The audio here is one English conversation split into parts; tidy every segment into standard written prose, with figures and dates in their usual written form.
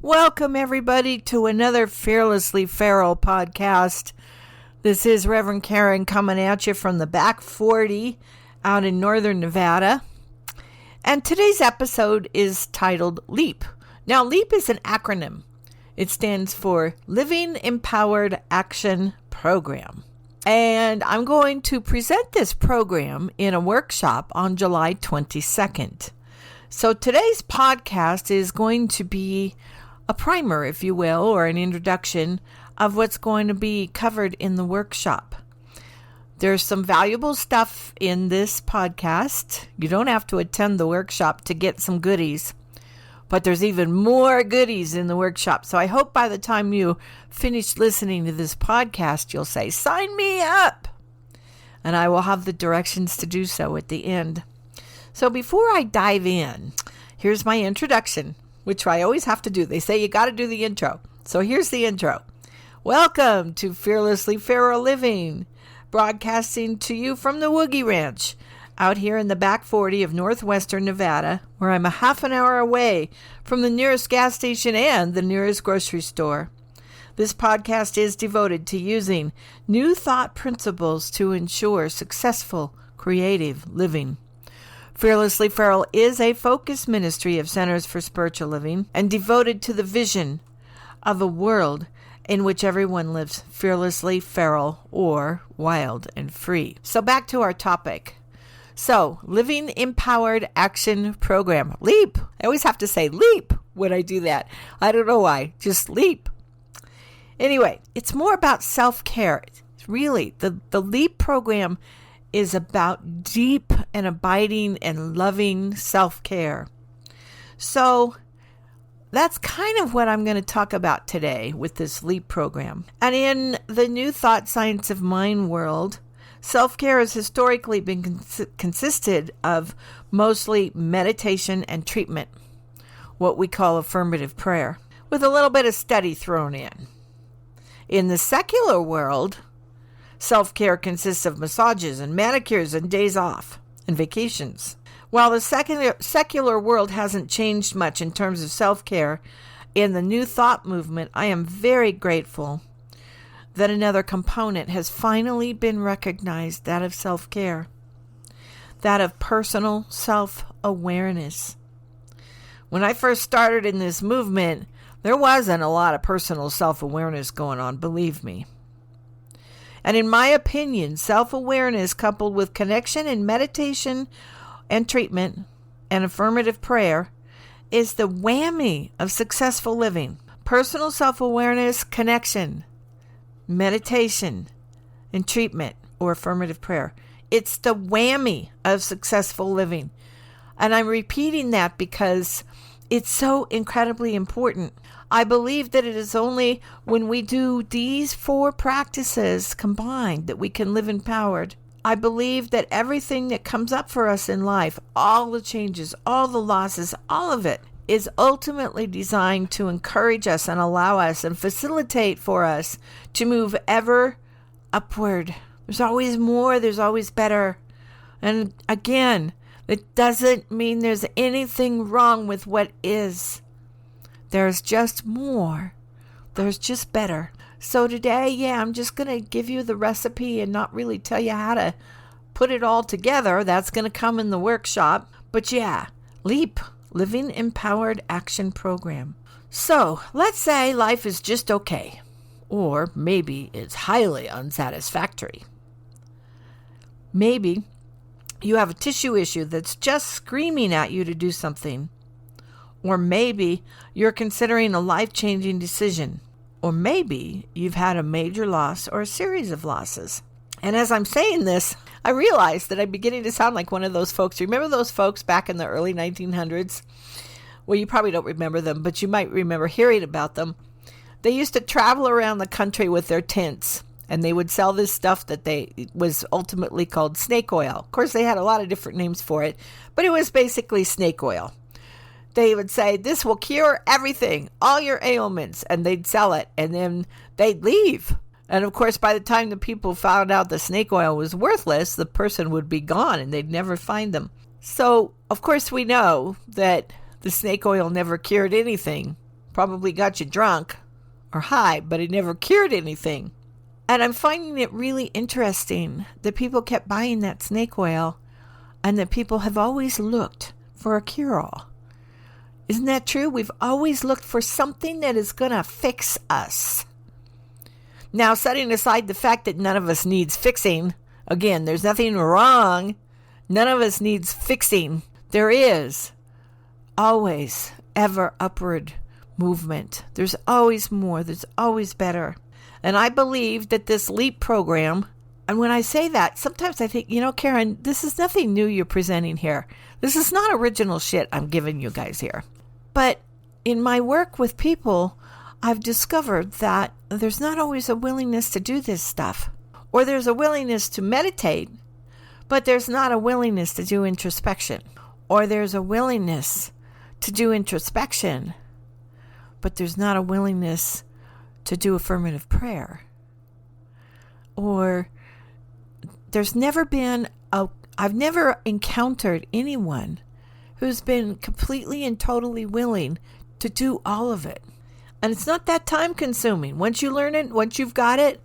Welcome, everybody, to another Fearlessly Feral podcast. This is Reverend Karen coming at you from the back 40 out in northern Nevada. And today's episode is titled LEAP. Now, LEAP is an acronym. It stands for Living Empowered Action Program. And I'm going to present this program in a workshop on July 22nd. So today's podcast is going to be a primer, if you will, or an introduction of what's going to be covered in the workshop. There's some valuable stuff in this podcast. You don't have to attend the workshop to get some goodies, but there's even more goodies in the workshop. So I hope by the time you finish listening to this podcast, you'll say, sign me up. And I will have the directions to do so at the end. So before I dive in, here's my introduction, which I always have to do. They say you got to do the intro. So here's the intro. Welcome to Fearlessly Feral Living, broadcasting to you from the Woogie Ranch, out here in the back 40 of northwestern Nevada, where I'm a half an hour away from the nearest gas station and the nearest grocery store. This podcast is devoted to using new thought principles to ensure successful, creative living. Fearlessly Feral is a focused ministry of Centers for Spiritual Living and devoted to the vision of a world in which everyone lives fearlessly feral or wild and free. So back to our topic. So, Living Empowered Action Program. LEAP. I always have to say LEAP when I do that. I don't know why. Just LEAP. Anyway, it's more about self-care. Really, the LEAP program is about deep and abiding and loving self-care. So that's kind of what I'm going to talk about today with this LEAP program. And in the New Thought Science of Mind world, self-care has historically been consisted of mostly meditation and treatment, what we call affirmative prayer, with a little bit of study thrown in. In the secular world, self-care consists of massages and manicures and days off and vacations. While the secular world hasn't changed much in terms of self-care, in the New Thought movement, I am very grateful that another component has finally been recognized, that of self-care, that of personal self-awareness. When I first started in this movement, there wasn't a lot of personal self-awareness going on, believe me. And in my opinion, self-awareness coupled with connection and meditation and treatment and affirmative prayer is the whammy of successful living. Personal self-awareness, connection, meditation, and treatment or affirmative prayer. It's the whammy of successful living. And I'm repeating that because it's so incredibly important. I believe that it is only when we do these 4 practices combined that we can live empowered. I believe that everything that comes up for us in life, all the changes, all the losses, all of it is ultimately designed to encourage us and allow us and facilitate for us to move ever upward. There's always more, there's always better. And again, it doesn't mean there's anything wrong with what is. There's just more. There's just better. So today, I'm just going to give you the recipe and not really tell you how to put it all together. That's going to come in the workshop. But LEAP, Living Empowered Action Program. So let's say life is just okay, or maybe it's highly unsatisfactory. Maybe you have a tissue issue that's just screaming at you to do something. Or maybe you're considering a life-changing decision. Or maybe you've had a major loss or a series of losses. And as I'm saying this, I realize that I'm beginning to sound like one of those folks. Remember those folks back in the early 1900s? Well, you probably don't remember them, but you might remember hearing about them. They used to travel around the country with their tents, and they would sell this stuff that was ultimately called snake oil. Of course, they had a lot of different names for it, but it was basically snake oil. They would say, this will cure everything, all your ailments, and they'd sell it, and then they'd leave. And of course, by the time the people found out the snake oil was worthless, the person would be gone, and they'd never find them. So, of course, we know that the snake oil never cured anything, Probably got you drunk or high, but it never cured anything. And I'm finding it really interesting that people kept buying that snake oil and that people have always looked for a cure-all. Isn't that true? We've always looked for something that is going to fix us. Now, setting aside the fact that none of us needs fixing, again, there's nothing wrong. None of us needs fixing. There is always ever upward movement. There's always more. There's always better. And I believe that this LEAP program, and when I say that, sometimes I think, Karen, this is nothing new you're presenting here. This is not original shit I'm giving you guys here. But in my work with people, I've discovered that there's not always a willingness to do this stuff. Or there's a willingness to meditate, but there's not a willingness to do introspection. Or there's a willingness to do introspection, but there's not a willingness to do affirmative prayer. Or I've never encountered anyone who's been completely and totally willing to do all of it. And it's not that time consuming. Once you learn it, once you've got it,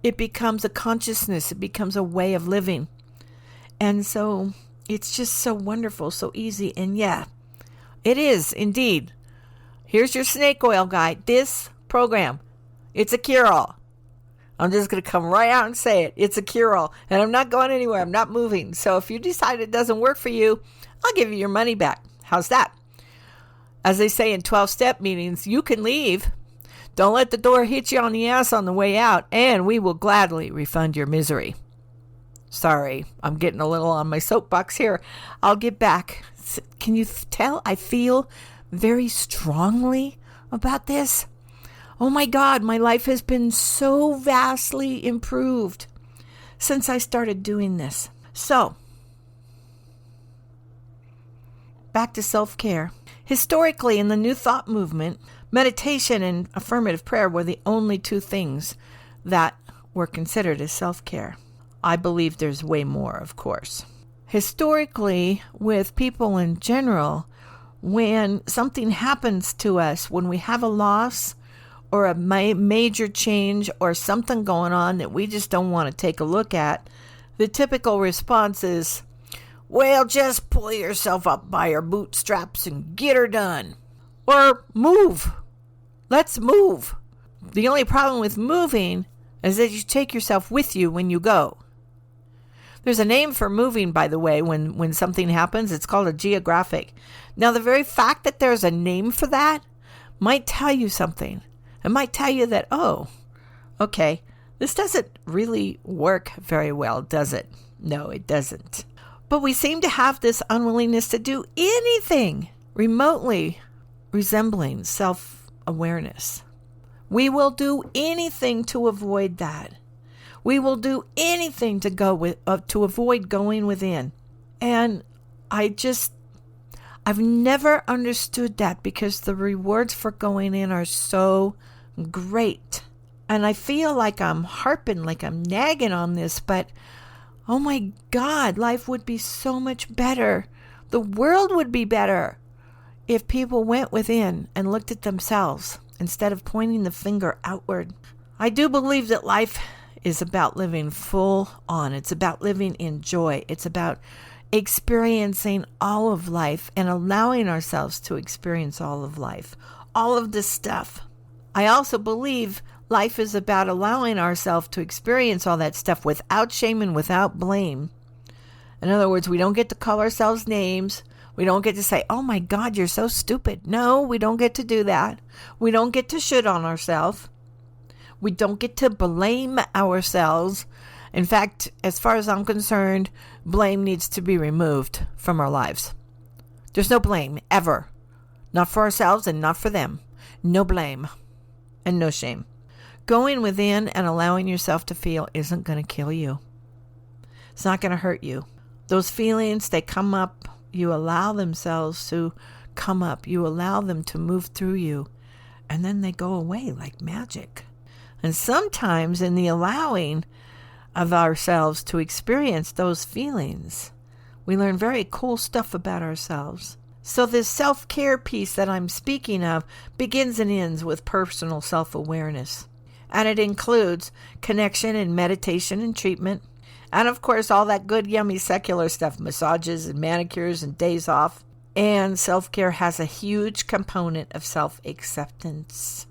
it becomes a consciousness. It becomes a way of living. And so it's just so wonderful, so easy. And yeah, it is indeed. Here's your snake oil guide. This program, it's a cure-all. I'm just going to come right out and say it. It's a cure-all. And I'm not going anywhere. I'm not moving. So if you decide it doesn't work for you, I'll give you your money back. How's that? As they say in 12-step meetings, you can leave. Don't let the door hit you on the ass on the way out, and we will gladly refund your misery. Sorry, I'm getting a little on my soapbox here. I'll get back. Can you tell I feel very strongly about this? Oh my God, my life has been so vastly improved since I started doing this. So, back to self-care. Historically, in the New Thought movement, meditation and affirmative prayer were the only two things that were considered as self-care. I believe there's way more, of course. Historically, with people in general, when something happens to us, when we have a loss or a major change or something going on that we just don't want to take a look at, the typical response is, well, just pull yourself up by your bootstraps and get her done. Or move. Let's move. The only problem with moving is that you take yourself with you when you go. There's a name for moving, by the way, when something happens. It's called a geographic. Now, the very fact that there's a name for that might tell you something. It might tell you that, oh, okay, this doesn't really work very well, does it? No, it doesn't. But we seem to have this unwillingness to do anything remotely resembling self-awareness. We will do anything to avoid that. We will do anything to avoid going within. And I've never understood that because the rewards for going in are so great. And I feel like I'm harping, like I'm nagging on this, but oh my God, life would be so much better. The world would be better if people went within and looked at themselves instead of pointing the finger outward. I do believe that life is about living full on. It's about living in joy. It's about experiencing all of life and allowing ourselves to experience all of life, all of this stuff. I also believe life is about allowing ourselves to experience all that stuff without shame and without blame. In other words, we don't get to call ourselves names. We don't get to say, oh my God, you're so stupid. No, we don't get to do that. We don't get to shit on ourselves. We don't get to blame ourselves. In fact, as far as I'm concerned, blame needs to be removed from our lives. There's no blame, ever. Not for ourselves and not for them. No blame and no shame. Going within and allowing yourself to feel isn't going to kill you. It's not going to hurt you. Those feelings, they come up. You allow themselves to come up. You allow them to move through you. And then they go away like magic. And sometimes in the allowing of ourselves to experience those feelings, we learn very cool stuff about ourselves. So this self-care piece that I'm speaking of begins and ends with personal self-awareness. And it includes connection and meditation and treatment. And of course, all that good, yummy secular stuff, massages and manicures and days off. And self-care has a huge component of self-acceptance.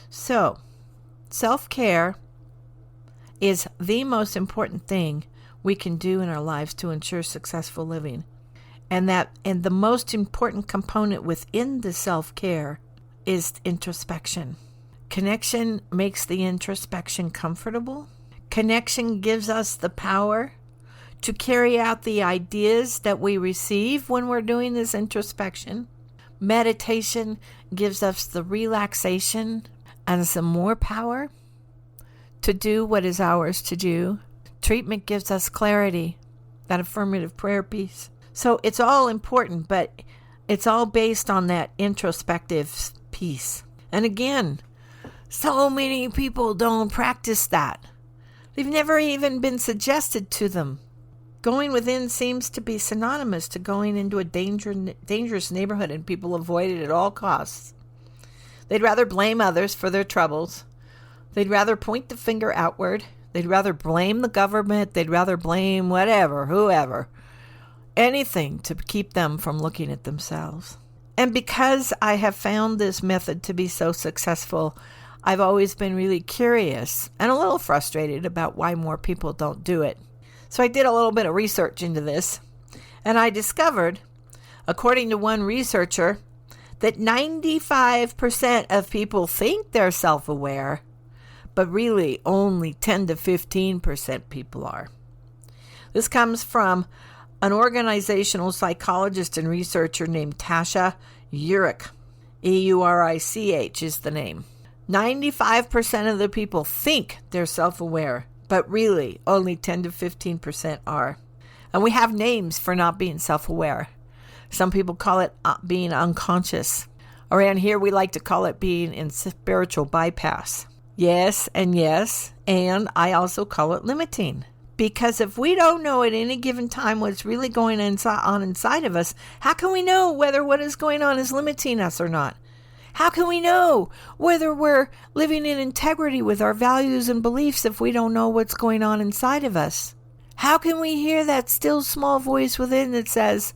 So, self-care is the most important thing we can do in our lives to ensure successful living. And the most important component within the self-care is introspection. Connection makes the introspection comfortable. Connection gives us the power to carry out the ideas that we receive when we're doing this introspection. Meditation gives us the relaxation and some more power to do what is ours to do. Treatment gives us clarity, that affirmative prayer piece. So it's all important, but it's all based on that introspective piece. And again, so many people don't practice that. They've never even been suggested to them. Going within seems to be synonymous to going into a dangerous neighborhood, and people avoid it at all costs. They'd rather blame others for their troubles. They'd rather point the finger outward. They'd rather blame the government. They'd rather blame whatever, whoever. Anything to keep them from looking at themselves. And because I have found this method to be so successful, I've always been really curious and a little frustrated about why more people don't do it. So I did a little bit of research into this, and I discovered, according to one researcher, that 95% of people think they're self-aware, but really only 10 to 15% people are. This comes from an organizational psychologist and researcher named Tasha Eurich. Eurich is the name. 95% of the people think they're self-aware, but really only 10 to 15% are. And we have names for not being self-aware. Some people call it being unconscious. Around here, we like to call it being in spiritual bypass. Yes, and I also call it limiting. Because if we don't know at any given time what's really going on inside of us, how can we know whether what is going on is limiting us or not? How can we know whether we're living in integrity with our values and beliefs if we don't know what's going on inside of us? How can we hear that still small voice within that says,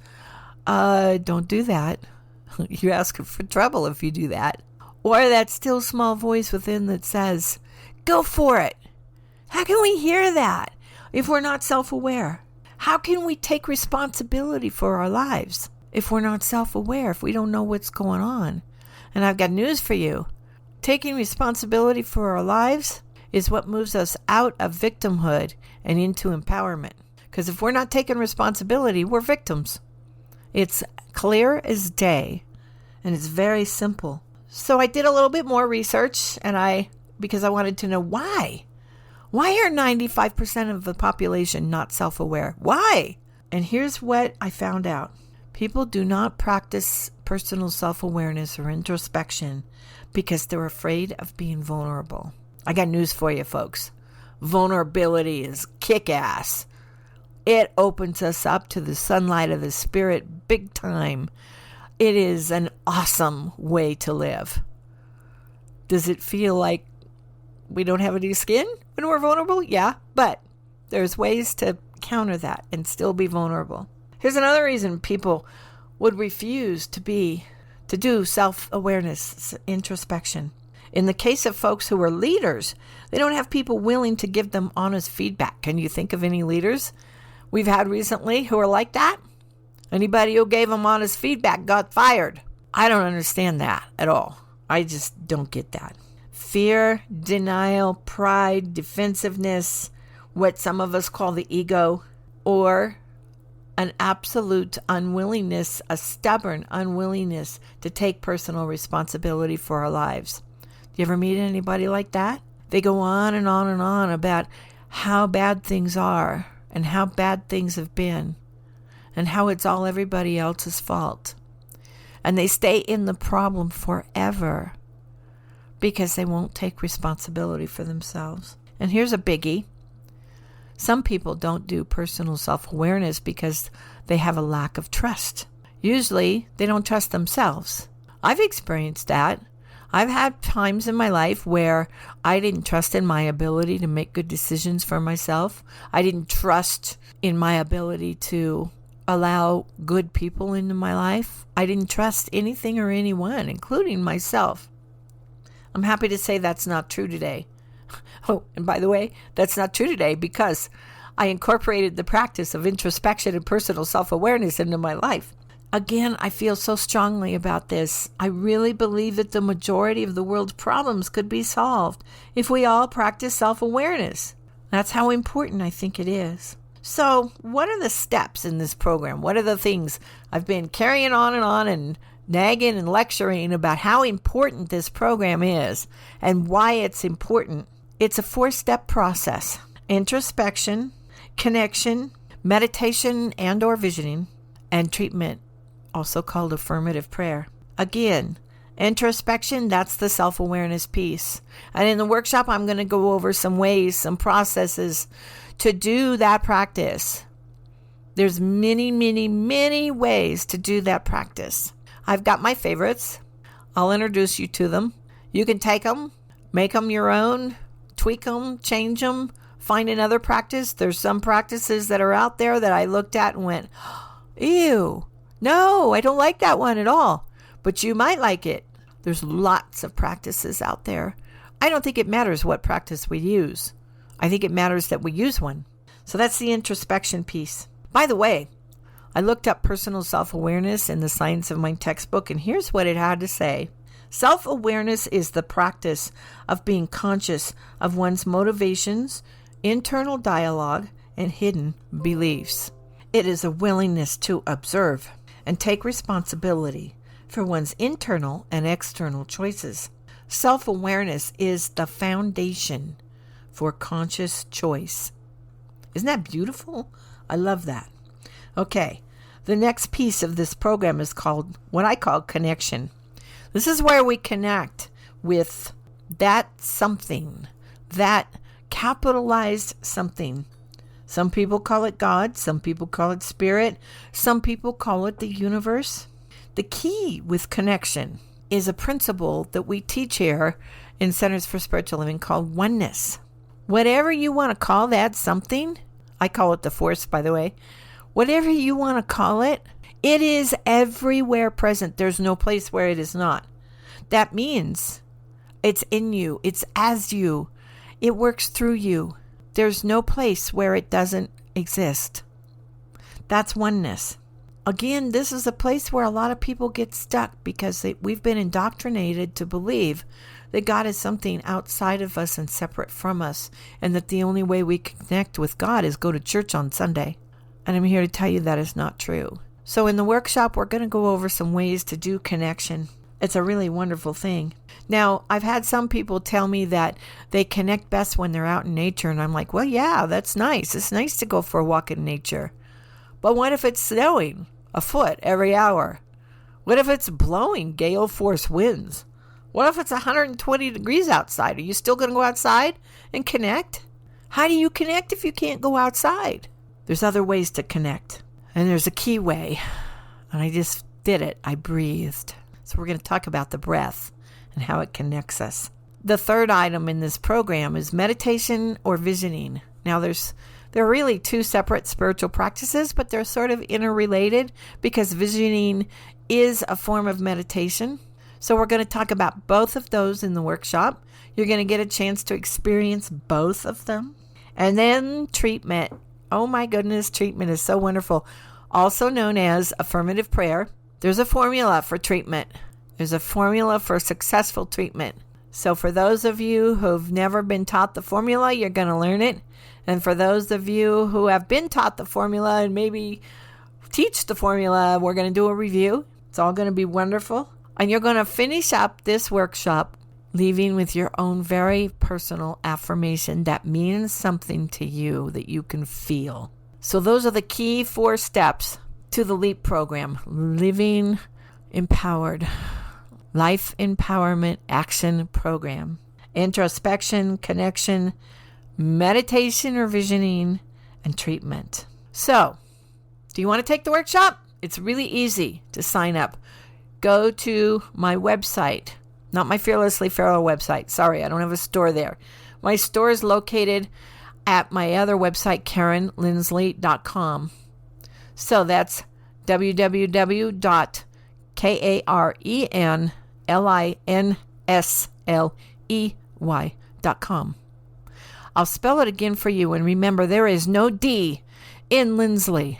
don't do that. You're asking for trouble if you do that. Or that still small voice within that says, go for it. How can we hear that if we're not self-aware? How can we take responsibility for our lives if we're not self-aware, if we don't know what's going on? And I've got news for you. Taking responsibility for our lives is what moves us out of victimhood and into empowerment. Because if we're not taking responsibility, we're victims. It's clear as day, and it's very simple. So I did a little bit more research, because I wanted to know why. Why are 95% of the population not self-aware? Why? And here's what I found out. People do not practice personal self-awareness or introspection because they're afraid of being vulnerable. I got news for you, folks. Vulnerability is kick-ass. It opens us up to the sunlight of the spirit big time. It is an awesome way to live. Does it feel like we don't have any skin when we're vulnerable? Yeah, but there's ways to counter that and still be vulnerable. Here's another reason people would refuse to do self-awareness, introspection. In the case of folks who are leaders, they don't have people willing to give them honest feedback. Can you think of any leaders we've had recently who are like that? Anybody who gave them honest feedback got fired. I don't understand that at all. I just don't get that. Fear, denial, pride, defensiveness, what some of us call the ego, or an absolute unwillingness, a stubborn unwillingness to take personal responsibility for our lives. Do you ever meet anybody like that? They go on and on and on about how bad things are and how bad things have been and how it's all everybody else's fault. And they stay in the problem forever because they won't take responsibility for themselves. And here's a biggie. Some people don't do personal self-awareness because they have a lack of trust. Usually, they don't trust themselves. I've experienced that. I've had times in my life where I didn't trust in my ability to make good decisions for myself. I didn't trust in my ability to allow good people into my life. I didn't trust anything or anyone, including myself. I'm happy to say that's not true today. Oh, and by the way, that's not true today because I incorporated the practice of introspection and personal self-awareness into my life. Again, I feel so strongly about this. I really believe that the majority of the world's problems could be solved if we all practice self-awareness. That's how important I think it is. So, what are the steps in this program? What are the things I've been carrying on and nagging and lecturing about how important this program is and why it's important? It's a 4-step process: introspection, connection, meditation and or visioning, and treatment, also called affirmative prayer. Again, introspection, that's the self-awareness piece. And in the workshop, I'm going to go over some ways, some processes to do that practice. There's many, many, many ways to do that practice. I've got my favorites. I'll introduce you to them. You can take them, make them your own, tweak them, change them, find another practice. There's some practices that are out there that I looked at and went, ew, no, I don't like that one at all. But you might like it. There's lots of practices out there. I don't think it matters what practice we use. I think it matters that we use one. So that's the introspection piece. By the way, I looked up personal self-awareness in the Science of Mind textbook, and here's what it had to say. Self-awareness is the practice of being conscious of one's motivations, internal dialogue, and hidden beliefs. It is a willingness to observe and take responsibility for one's internal and external choices. Self-awareness is the foundation for conscious choice. Isn't that beautiful? I love that. Okay, the next piece of this program is called what I call connection. This is where we connect with that something, that capitalized something. Some people call it God, some people call it spirit, some people call it the universe. The key with connection is a principle that we teach here in Centers for Spiritual Living called oneness. Whatever you want to call that something, I call it the force, by the way. Whatever you want to call it, it is everywhere present. There's no place where it is not. That means it's in you. It's as you. It works through you. There's no place where it doesn't exist. That's oneness. Again, this is a place where a lot of people get stuck because we've been indoctrinated to believe that God is something outside of us and separate from us, and that the only way we connect with God is go to church on Sunday. And I'm here to tell you that is not true. So in the workshop, we're going to go over some ways to do connection. It's a really wonderful thing. Now, I've had some people tell me that they connect best when they're out in nature, and I'm like, well, yeah, that's nice. It's nice to go for a walk in nature. But what if it's snowing a foot every hour? What if it's blowing gale force winds? What if it's 120 degrees outside? Are you still going to go outside and connect? How do you connect if you can't go outside? There's other ways to connect. And there's a key way. And I just did it. I breathed. So we're going to talk about the breath and how it connects us. The third item in this program is meditation or visioning. Now there are really two separate spiritual practices, but they're sort of interrelated because visioning is a form of meditation. So we're going to talk about both of those in the workshop. You're going to get a chance to experience both of them. And then treatment. Oh my goodness, treatment is so wonderful. Also known as affirmative prayer. There's a formula for treatment. There's a formula for successful treatment. So for those of you who've never been taught the formula, you're going to learn it. And for those of you who have been taught the formula and maybe teach the formula, we're going to do a review. It's all going to be wonderful. And you're going to finish up this workshop leaving with your own very personal affirmation that means something to you that you can feel. So those are the key 4 steps to the LEAP program. Living Empowered. Life Empowerment Action Program. Introspection, connection, meditation or visioning, and treatment. So, do you want to take the workshop? It's really easy to sign up. Go to my website, not my Fearlessly Feral website. Sorry, I don't have a store there. My store is located at my other website, KarenLinsley.com. So that's www.KarenLinsley.com. I'll spell it again for you, and remember, there is no D in Linsley.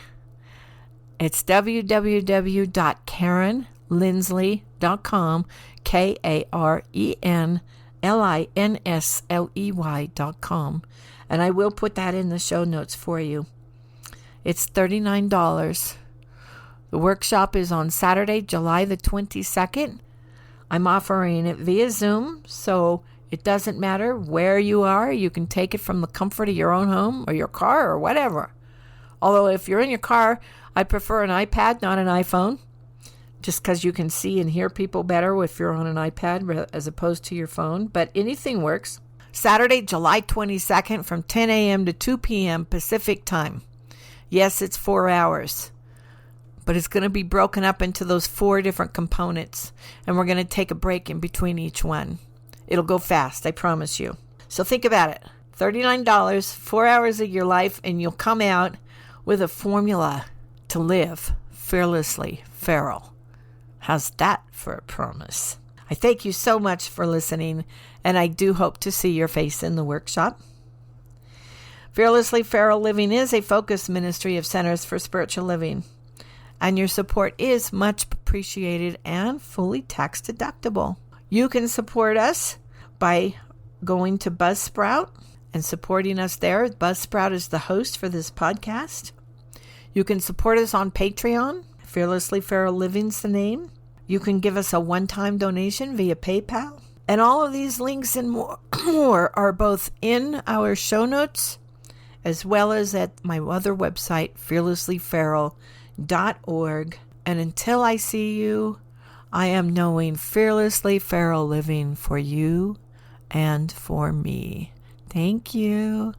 It's www.KarenLinsley.com, KarenLinsley.com. And I will put that in the show notes for you. It's $39. The workshop is on Saturday, July the 22nd. I'm offering it via Zoom, so it doesn't matter where you are. You can take it from the comfort of your own home or your car or whatever. Although if you're in your car, I prefer an iPad, not an iPhone, just because you can see and hear people better if you're on an iPad as opposed to your phone. But anything works. Saturday, July 22nd from 10 a.m. to 2 p.m. Pacific time. Yes, it's 4 hours, but it's going to be broken up into those 4 different components, and we're going to take a break in between each one. It'll go fast, I promise you. So think about it. $39, 4 hours of your life, and you'll come out with a formula to live fearlessly feral. How's that for a promise? I thank you so much for listening, and I do hope to see your face in the workshop. Fearlessly Feral Living is a focused ministry of Centers for Spiritual Living, and your support is much appreciated and fully tax deductible. You can support us by going to Buzzsprout and supporting us there. Buzzsprout is the host for this podcast. You can support us on Patreon. Fearlessly Feral Living's the name. You can give us a one-time donation via PayPal. And all of these links and more are both in our show notes as well as at my other website, fearlesslyferal.org. And until I see you, I am knowing fearlessly feral living for you and for me. Thank you.